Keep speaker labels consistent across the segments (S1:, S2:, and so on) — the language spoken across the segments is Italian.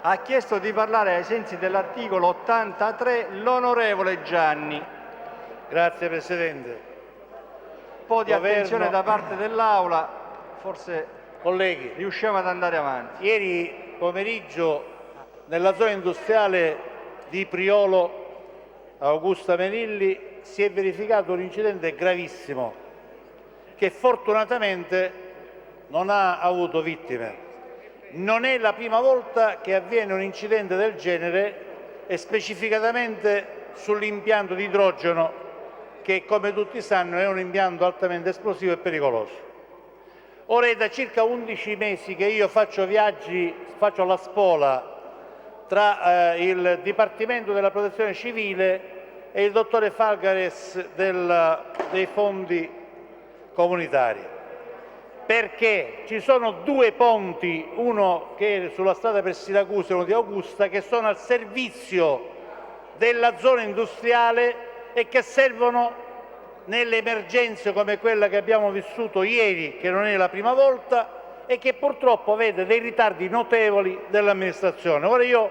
S1: Ha chiesto di parlare ai sensi dell'articolo 83 l'onorevole Gianni.
S2: Grazie Presidente.
S1: Un po' di attenzione da parte dell'Aula, forse
S2: colleghi,
S1: riusciamo ad andare avanti.
S2: Ieri pomeriggio nella zona industriale di Priolo Augusta Menilli si è verificato un incidente gravissimo che fortunatamente non ha avuto vittime. Non è la prima volta che avviene un incidente del genere e specificatamente sull'impianto di idrogeno che, come tutti sanno, è un impianto altamente esplosivo e pericoloso. Ora è da circa 11 mesi che io faccio viaggi, faccio la spola tra il Dipartimento della Protezione Civile e il dottore Falgares dei fondi comunitari, perché ci sono due ponti, uno che è sulla strada per Siracusa e uno di Augusta, che sono al servizio della zona industriale e che servono nelle emergenze come quella che abbiamo vissuto ieri, che non è la prima volta, e che purtroppo vede dei ritardi notevoli dell'amministrazione. Ora io,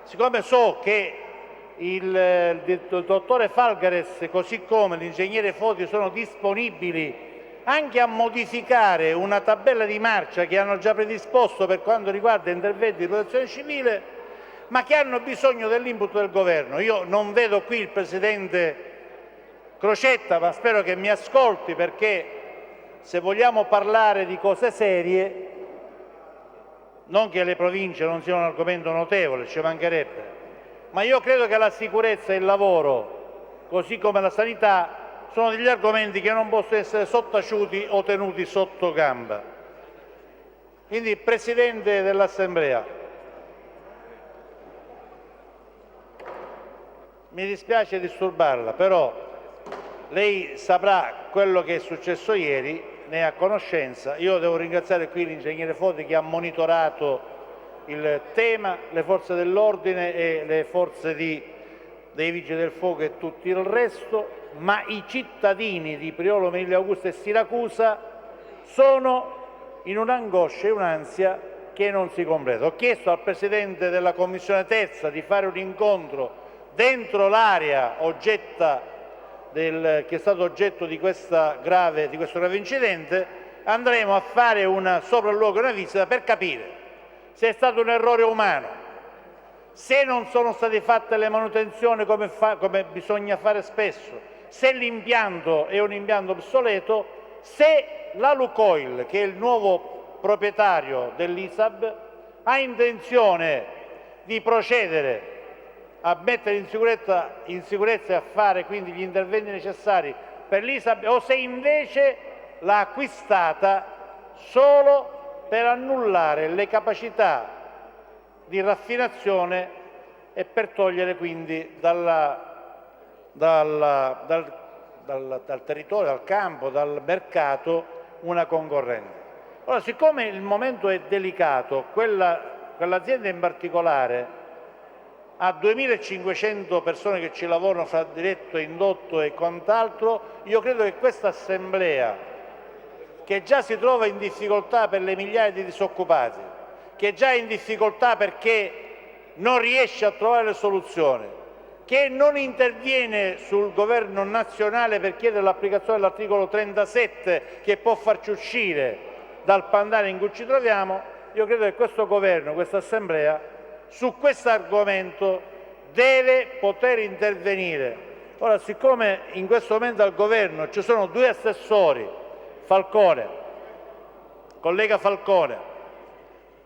S2: siccome so che il dottore Falgares, così come l'ingegnere Foti, sono disponibili anche a modificare una tabella di marcia che hanno già predisposto per quanto riguarda interventi di protezione civile, ma che hanno bisogno dell'input del Governo. Io non vedo qui il Presidente Crocetta, ma spero che mi ascolti, perché se vogliamo parlare di cose serie, non che le province non siano un argomento notevole, ci mancherebbe, ma io credo che la sicurezza e il lavoro, così come la sanità, sono degli argomenti che non possono essere sottaciuti o tenuti sotto gamba. Quindi, Presidente dell'Assemblea, mi dispiace disturbarla, però lei saprà quello che è successo ieri, ne è a conoscenza. Io devo ringraziare qui l'ingegnere Foti che ha monitorato il tema, le forze dell'ordine e le forze dei Vigili del Fuoco e tutto il resto, ma i cittadini di Priolo, Menilli, Augusta e Siracusa sono in un'angoscia e un'ansia che non si completa. Ho chiesto al Presidente della Commissione terza di fare un incontro dentro l'area che è stato oggetto di questo grave incidente. Andremo a fare un sopralluogo e una visita per capire se è stato un errore umano, se non sono state fatte le manutenzioni come bisogna fare spesso, se l'impianto è un impianto obsoleto, se la Lukoil, che è il nuovo proprietario dell'ISAB, ha intenzione di procedere a mettere in sicurezza e a fare quindi gli interventi necessari per l'ISAB, o se invece l'ha acquistata solo per annullare le capacità di raffinazione e per togliere quindi dal territorio, dal campo, dal mercato una concorrente. Ora, siccome il momento è delicato, quell'azienda in particolare ha 2.500 persone che ci lavorano fra diretto e indotto e quant'altro, io credo che questa Assemblea, che già si trova in difficoltà per le migliaia di disoccupati, che già è in difficoltà perché non riesce a trovare le soluzioni, che non interviene sul governo nazionale per chiedere l'applicazione dell'articolo 37 che può farci uscire dal pantano in cui ci troviamo, io credo che questo governo, questa Assemblea, su questo argomento deve poter intervenire. Ora, siccome in questo momento al governo ci sono due assessori, collega Falcone,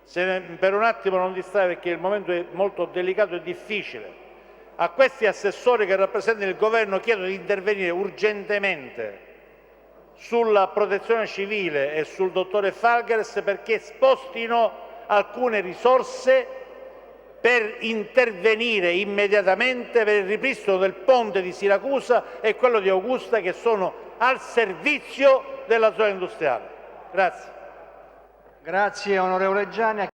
S2: se per un attimo non distrae perché il momento è molto delicato e difficile, a questi assessori che rappresentano il governo chiedo di intervenire urgentemente sulla protezione civile e sul dottore Falgares perché spostino alcune risorse per intervenire immediatamente per il ripristino del ponte di Siracusa e quello di Augusta, che sono al servizio della zona industriale. Grazie.
S1: Grazie onorevole Gianni.